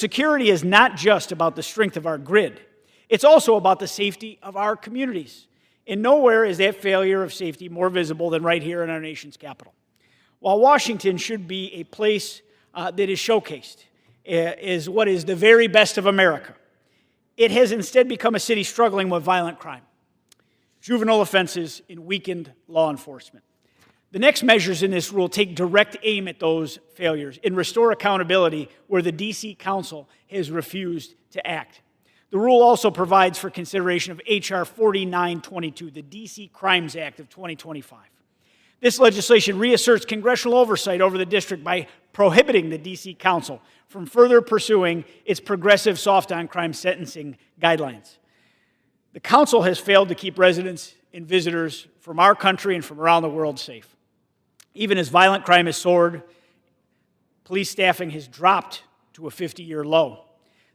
Security is not just about the strength of our grid. It's also about the safety of our communities. And nowhere is that failure of safety more visible than right here in our nation's capital. While Washington should be a place that is showcased as what is the very best of America, it has instead become a city struggling with violent crime, juvenile offenses, and weakened law enforcement. The next measures in this rule take direct aim at those failures and restore accountability where the D.C. Council has refused to act. The rule also provides for consideration of H.R. 4922, the D.C. Crimes Act of 2025. This legislation reasserts congressional oversight over the district by prohibiting the D.C. Council from further pursuing its progressive soft-on-crime sentencing guidelines. The Council has failed to keep residents and visitors from our country and from around the world safe. Even as violent crime has soared, police staffing has dropped to a 50-year low.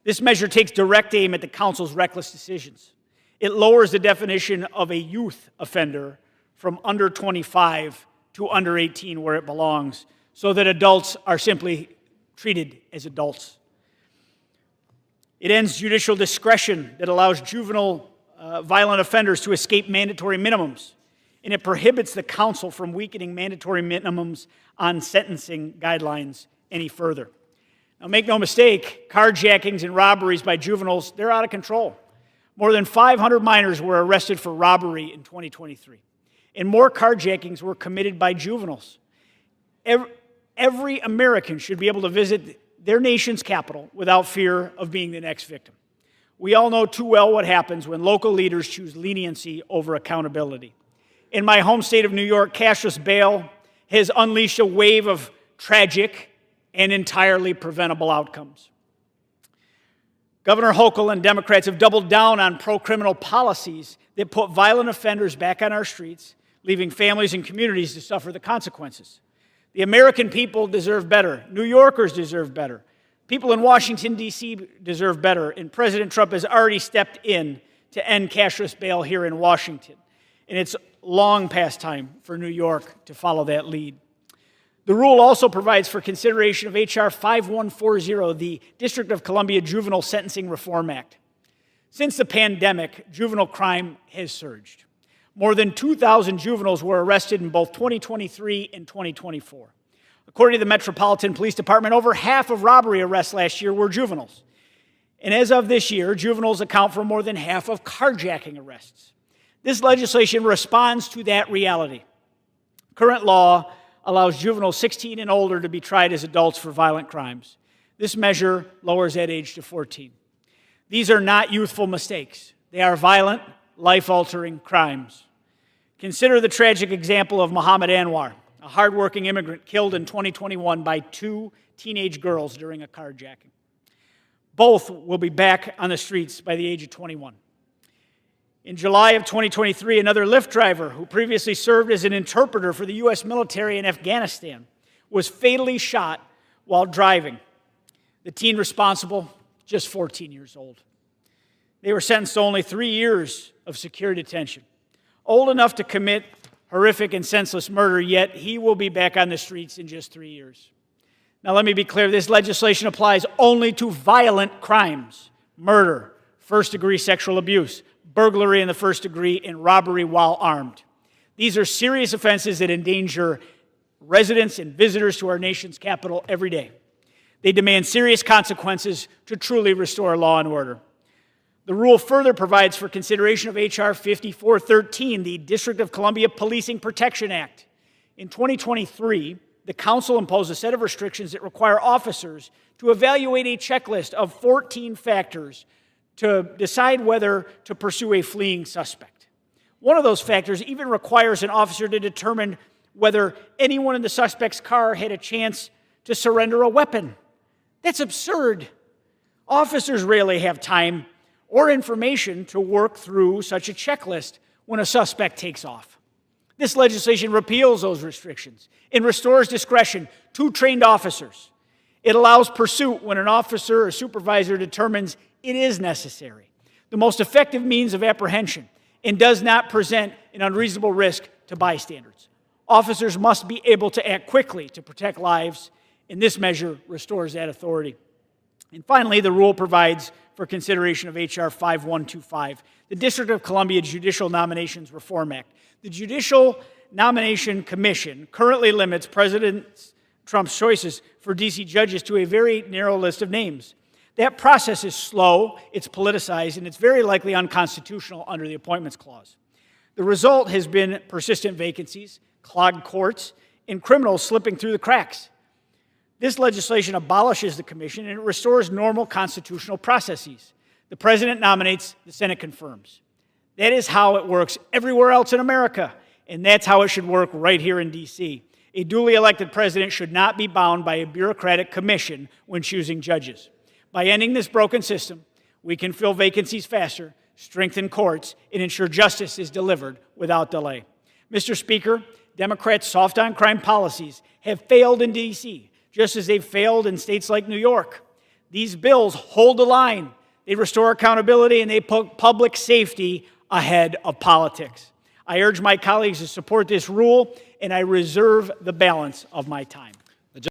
This measure takes direct aim at the Council's reckless decisions. It lowers the definition of a youth offender from under 25 to under 18 where it belongs, so that adults are simply treated as adults. It ends judicial discretion that allows juvenile violent offenders to escape mandatory minimums, and it prohibits the Council from weakening mandatory minimums on sentencing guidelines any further. Now, make no mistake, carjackings and robberies by juveniles, they're out of control. More than 500 minors were arrested for robbery in 2023, and more carjackings were committed by juveniles. Every American should be able to visit their nation's capital without fear of being the next victim. We all know too well what happens when local leaders choose leniency over accountability. In my home state of New York, cashless bail has unleashed a wave of tragic and entirely preventable outcomes. Governor Hochul and Democrats have doubled down on pro-criminal policies that put violent offenders back on our streets, leaving families and communities to suffer the consequences. The American people deserve better. New Yorkers deserve better. People in Washington, D.C. deserve better, and President Trump has already stepped in to end cashless bail here in Washington. And it's long past time for New York to follow that lead. The rule also provides for consideration of H.R. 5140, the District of Columbia Juvenile Sentencing Reform Act. Since the pandemic, juvenile crime has surged. More than 2,000 juveniles were arrested in both 2023 and 2024. According to the Metropolitan Police Department, over half of robbery arrests last year were juveniles. And as of this year, juveniles account for more than half of carjacking arrests. This legislation responds to that reality. Current law allows juveniles 16 and older to be tried as adults for violent crimes. This measure lowers that age to 14. These are not youthful mistakes. They are violent, life-altering crimes. Consider the tragic example of Muhammad Anwar, a hardworking immigrant killed in 2021 by two teenage girls during a carjacking. Both will be back on the streets by the age of 21. In July of 2023, another Lyft driver who previously served as an interpreter for the U.S. military in Afghanistan was fatally shot while driving. The teen responsible, just 14 years old. They were sentenced to only 3 years of secure detention. Old enough to commit horrific and senseless murder, yet he will be back on the streets in just 3 years. Now let me be clear, this legislation applies only to violent crimes: murder, first-degree sexual abuse, burglary in the first degree, and robbery while armed. These are serious offenses that endanger residents and visitors to our nation's capital every day. They demand serious consequences to truly restore law and order. The rule further provides for consideration of H.R. 5413, the District of Columbia Policing Protection Act. In 2023, the Council imposed a set of restrictions that require officers to evaluate a checklist of 14 factors to decide whether to pursue a fleeing suspect. One of those factors even requires an officer to determine whether anyone in the suspect's car had a chance to surrender a weapon. That's absurd. Officers rarely have time or information to work through such a checklist when a suspect takes off. This legislation repeals those restrictions and restores discretion to trained officers. It allows pursuit when an officer or supervisor determines it is necessary, the most effective means of apprehension, and does not present an unreasonable risk to bystanders. Officers must be able to act quickly to protect lives, and this measure restores that authority. And finally, the rule provides for consideration of H.R. 5125, the District of Columbia Judicial Nominations Reform Act. The Judicial Nomination Commission currently limits President Trump's choices for D.C. judges to a very narrow list of names. That process is slow, it's politicized, and it's very likely unconstitutional under the Appointments Clause. The result has been persistent vacancies, clogged courts, and criminals slipping through the cracks. This legislation abolishes the commission and it restores normal constitutional processes. The president nominates, the Senate confirms. That is how it works everywhere else in America, and that's how it should work right here in D.C. A duly elected president should not be bound by a bureaucratic commission when choosing judges. By ending this broken system, we can fill vacancies faster, strengthen courts, and ensure justice is delivered without delay. Mr. Speaker, Democrats' soft-on-crime policies have failed in D.C., just as they've failed in states like New York. These bills hold the line. They restore accountability, and they put public safety ahead of politics. I urge my colleagues to support this rule, and I reserve the balance of my time.